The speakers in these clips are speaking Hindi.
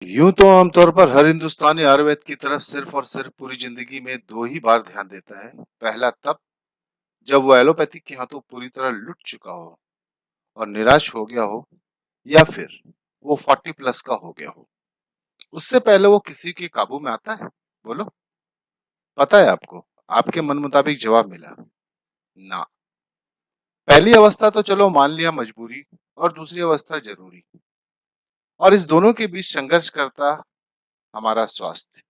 यूं तो आमतौर पर हर हिंदुस्तानी आयुर्वेद की तरफ सिर्फ और सिर्फ पूरी जिंदगी में दो ही बार ध्यान देता है। पहला तब जब वो एलोपैथी के हाथों पूरी तरह लुट चुका हो और निराश हो गया हो, या फिर वो 40 प्लस का हो गया हो। उससे पहले वो किसी के काबू में आता है? बोलो, पता है आपको? आपके मन मुताबिक जवाब मिला ना। पहली अवस्था तो चलो मान लिया मजबूरी, और दूसरी अवस्था जरूरी। और इस दोनों के बीच संघर्ष करता हमारा स्वास्थ्य।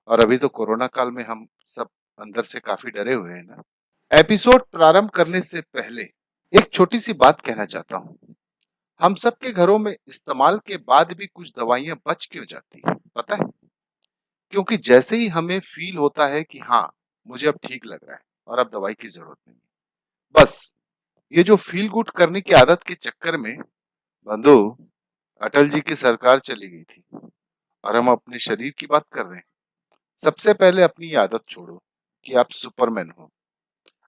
और अभी तो कोरोना काल में हम सब अंदर से काफी डरे हुए हैं ना। एपिसोड प्रारंभ करने से पहले एक छोटी सी बात कहना चाहता हूँ। हम सबके घरों में इस्तेमाल के बाद भी कुछ दवाइयां बच क्यों जाती है, पता है? क्योंकि जैसे ही हमें फील होता है कि हाँ, मुझे अब ठीक लग रहा है और अब दवाई की जरूरत नहीं है, बस ये जो फील गुड करने की आदत के चक्कर में बंधु अटल जी की सरकार चली गई थी, और हम अपने शरीर की बात कर रहे हैं। सबसे पहले अपनी ये आदत छोड़ो कि आप सुपरमैन हो।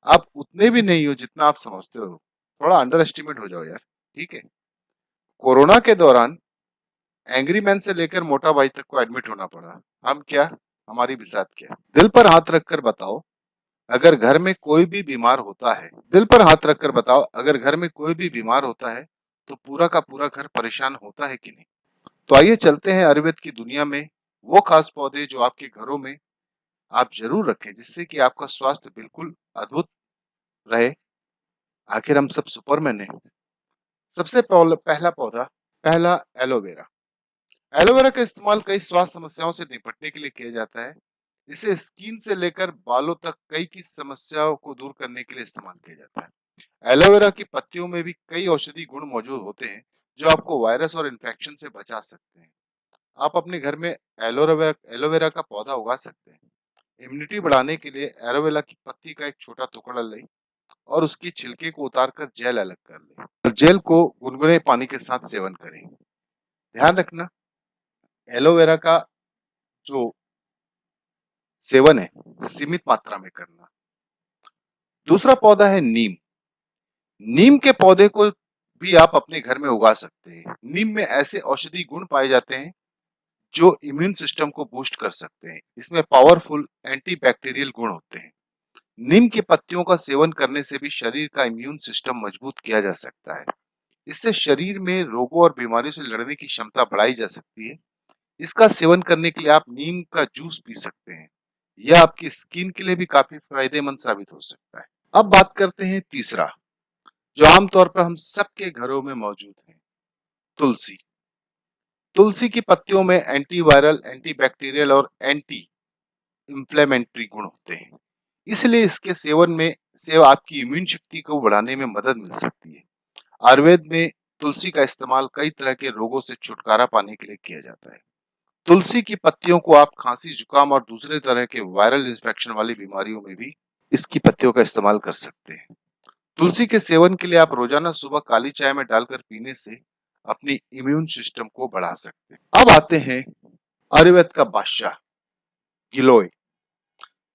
आप उतने भी नहीं हो जितना आप समझते हो। थोड़ा अंडर एस्टिमेट हो जाओ यार, ठीक है? कोरोना के दौरान एंग्री मैन से लेकर मोटा भाई तक को एडमिट होना पड़ा। हम क्या, हमारी बिसात क्या? दिल पर हाथ रखकर बताओ, अगर घर में कोई भी बीमार होता है, दिल पर हाथ रखकर बताओ, अगर घर में कोई भी बीमार होता है तो पूरा का पूरा घर परेशान होता है कि नहीं? तो आइए चलते हैं आयुर्वेद की दुनिया में। वो खास पौधे जो आपके घरों में आप जरूर रखें, जिससे कि आपका स्वास्थ्य बिल्कुल अद्भुत रहे। आखिर हम सब सुपरमैन हैं। सबसे पहला पौधा, पहला एलोवेरा। एलोवेरा का इस्तेमाल कई स्वास्थ्य समस्याओं से निपटने के लिए किया जाता है। इसे स्किन से लेकर बालों तक कई की समस्याओं को दूर करने के लिए इस्तेमाल किया जाता है। एलोवेरा की पत्तियों में भी कई औषधि गुण मौजूद होते हैं, जो आपको वायरस और इन्फेक्शन से बचा सकते हैं। आप अपने घर में एलोवेरा एलोवेरा का पौधा उगा सकते हैं। इम्यूनिटी बढ़ाने के लिए एलोवेरा की पत्ती का एक छोटा टुकड़ा लें और उसकी छिलके को उतारकर जेल अलग कर लें, और जेल को गुनगुने पानी के साथ सेवन करें। ध्यान रखना, एलोवेरा का जो सेवन है, सीमित मात्रा में करना। दूसरा पौधा है नीम। नीम के पौधे को भी आप अपने घर में उगा सकते हैं। नीम में ऐसे औषधि गुण पाए जाते हैं जो इम्यून सिस्टम को बूस्ट कर सकते हैं। इसमें पावरफुल एंटीबैक्टीरियल गुण होते हैं। नीम की पत्तियों का सेवन करने से भी शरीर का इम्यून सिस्टम मजबूत किया जा सकता है। इससे शरीर में रोगों और बीमारियों से लड़ने की क्षमता बढ़ाई जा सकती है। इसका सेवन करने के लिए आप नीम का जूस पी सकते हैं। यह आपकी स्किन के लिए भी काफी फायदेमंद साबित हो सकता है। अब बात करते हैं तीसरा, जो आमतौर पर हम सबके घरों में मौजूद है, तुलसी। तुलसी की पत्तियों में एंटीवायरल, एंटीबैक्टीरियल और एंटी इंफ्लेमेटरी गुण होते हैं। इसलिए इसके सेवन में से आपकी इम्यून शक्ति को बढ़ाने में मदद मिल सकती है। आयुर्वेद में तुलसी का इस्तेमाल कई तरह के रोगों से छुटकारा पाने के लिए किया जाता है। तुलसी की पत्तियों को आप खांसी, जुकाम और दूसरे तरह के वायरल इन्फेक्शन वाली बीमारियों में भी इसकी पत्तियों का इस्तेमाल कर सकते हैं। तुलसी के सेवन के लिए आप रोजाना सुबह काली चाय में डालकर पीने से अपनी इम्यून सिस्टम को बढ़ा सकते हैं। अब आते हैं आयुर्वेद का बादशाह, गिलोय।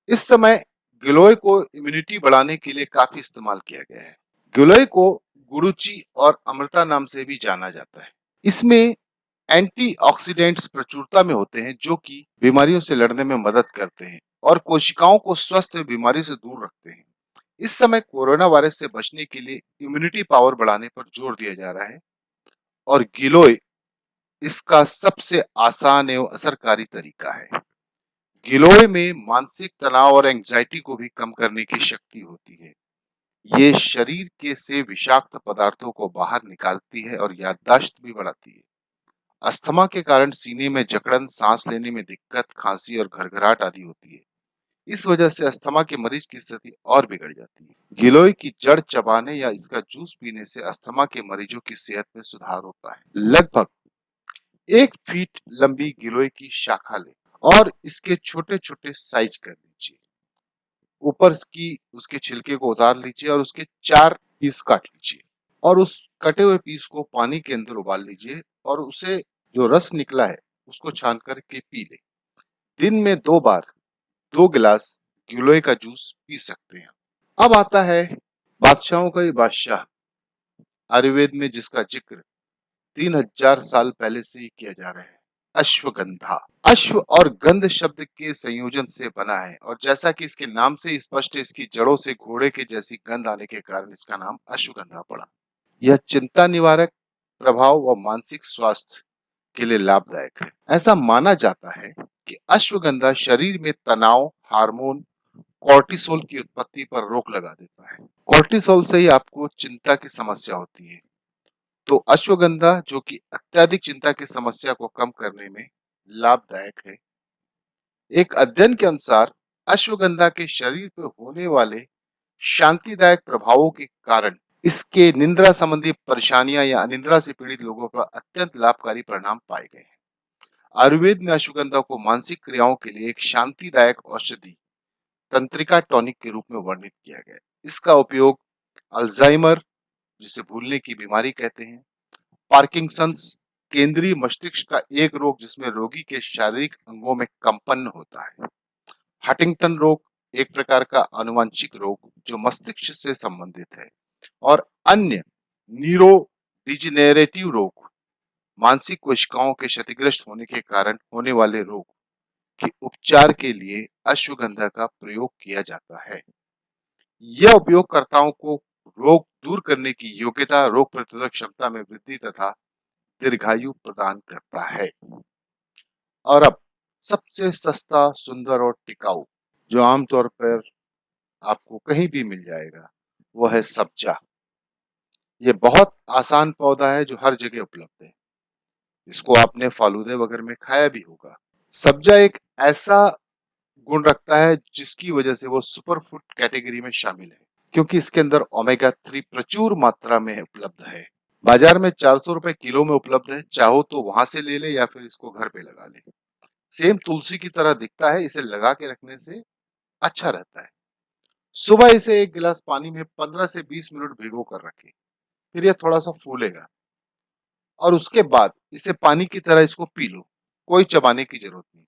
इस समय गिलोय को इम्यूनिटी बढ़ाने के लिए काफी इस्तेमाल किया गया है। गिलोय को गुडुचि और अमृता नाम से भी जाना जाता है। इसमें एंटीऑक्सीडेंट्स प्रचुरता में होते हैं, जो कि बीमारियों से लड़ने में मदद करते हैं और कोशिकाओं को स्वस्थ बीमारी से दूर रखते हैं। इस समय कोरोना वायरस से बचने के लिए इम्यूनिटी पावर बढ़ाने पर जोर दिया जा रहा है, और गिलोय इसका सबसे आसान एवं असरकारी तरीका है। गिलोय में मानसिक तनाव और एंजाइटी को भी कम करने की शक्ति होती है। ये शरीर के से विषाक्त पदार्थों को बाहर निकालती है और याददाश्त भी बढ़ाती है। अस्थमा के कारण सीने में जकड़न, सांस लेने में दिक्कत, खांसी और घरघराहट आदि होती है। इस वजह से अस्थमा के मरीज की स्थिति और बिगड़ जाती है। गिलोय की जड़ चबाने या इसका जूस पीने से अस्थमा के मरीजों की सेहत में सुधार होता है। लगभग 1 फीट लंबी गिलोय की शाखा लें और इसके छोटे छोटे साइज कर लीजिए। ऊपर की उसके छिलके को उतार लीजिए और उसके 4 पीस काट लीजिए, और उस कटे हुए पीस को पानी के अंदर उबाल लीजिए, और उसे जो रस निकला है उसको छान करके पी ले। दिन में 2 बार 2 गिलास गिलोय का जूस पी सकते हैं। अब आता है बादशाहों का ये बादशाह, आयुर्वेद में जिसका जिक्र 3000 साल पहले से ही किया जा रहा है, अश्वगंधा। अश्व और गंध शब्द के संयोजन से बना है और जैसा कि इसके नाम से ही स्पष्ट है, इसकी जड़ों से घोड़े के जैसी गंध आने के कारण इसका नाम अश्वगंधा पड़ा। यह चिंता निवारक प्रभाव व मानसिक स्वास्थ्य के लिए लाभदायक है। ऐसा माना जाता है कि अश्वगंधा शरीर में तनाव हार्मोन कॉर्टिसोल की उत्पत्ति पर रोक लगा देता है। कॉर्टिसोल से ही आपको चिंता की समस्या होती है, तो अश्वगंधा जो कि अत्यधिक चिंता की समस्या को कम करने में लाभदायक है। एक अध्ययन के अनुसार अश्वगंधा के शरीर पर होने वाले शांतिदायक प्रभावों के कारण इसके निद्रा संबंधी परेशानियां या अनिद्रा से पीड़ित लोगों पर अत्यंत लाभकारी परिणाम पाए गए हैं। आयुर्वेद में अश्वगंधा को मानसिक क्रियाओं के लिए एक शांतिदायक औषधि तंत्रिका टॉनिक के रूप में वर्णित किया गया है। इसका उपयोग अल्जाइमर, जिसे भूलने की बीमारी कहते हैं, पार्किंसंस, केंद्रीय मस्तिष्क का एक रोग जिसमें रोगी के शारीरिक अंगों में कंपन होता है, हंटिंगटन रोग, एक प्रकार का आनुवंशिक रोग जो मस्तिष्क से संबंधित है, और अन्य न्यूरो डिजेनेरेटिव रोग, मानसिक कोशिकाओं के क्षतिग्रस्त होने के कारण होने वाले रोग के उपचार के लिए अश्वगंधा का प्रयोग किया जाता है। यह उपयोगकर्ताओं को रोग दूर करने की योग्यता, रोग प्रतिरोधक क्षमता में वृद्धि तथा दीर्घायु प्रदान करता है। और अब सबसे सस्ता, सुंदर और टिकाऊ जो आमतौर पर आपको कहीं भी मिल जाएगा, वो है सब्जा। ये बहुत आसान पौधा है जो हर जगह उपलब्ध है। इसको आपने फालूदे वगैरह में खाया भी होगा। सब्जा एक ऐसा गुण रखता है जिसकी वजह से वो सुपर फूड कैटेगरी में शामिल है, क्योंकि इसके अंदर ओमेगा 3 प्रचुर मात्रा में उपलब्ध है। बाजार में 400 रुपए किलो में उपलब्ध है, चाहो तो वहां से ले ले या फिर इसको घर पे लगा ले। सेम तुलसी की तरह दिखता है, इसे लगा के रखने से अच्छा रहता है। सुबह इसे एक गिलास पानी में 15 से 20 मिनट भिगो कर रखें, फिर यह थोड़ा सा फूलेगा और उसके बाद इसे पानी की तरह इसको पी लो, कोई चबाने की जरूरत नहीं।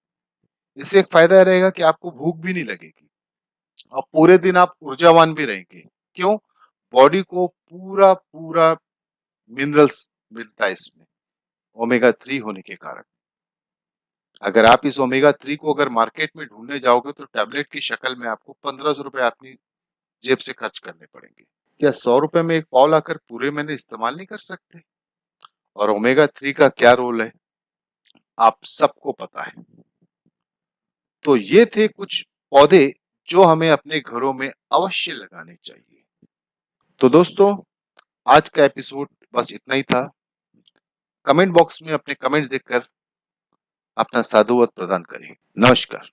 इससे एक फायदा रहेगा कि आपको भूख भी नहीं लगेगी और पूरे दिन आप ऊर्जावान भी रहेंगे। क्यों? बॉडी को पूरा पूरा मिनरल्स मिलता है इसमें, ओमेगा 3 होने के कारण। अगर आप इस ओमेगा 3 को अगर मार्केट में ढूंढने जाओगे तो टैबलेट की शक्ल में आपको 1500 रुपए अपनी जेब से खर्च करने पड़ेंगे। क्या 100 रुपए में एक पाव लाकर पूरे महीने इस्तेमाल नहीं कर सकते? और ओमेगा 3 का क्या रोल है आप सबको पता है। तो ये थे कुछ पौधे जो हमें अपने घरों में अवश्य लगाने चाहिए। तो दोस्तों, आज का एपिसोड बस इतना ही था। कमेंट बॉक्स में अपने कमेंट्स देकर अपना साधुवाद प्रदान करें। नमस्कार।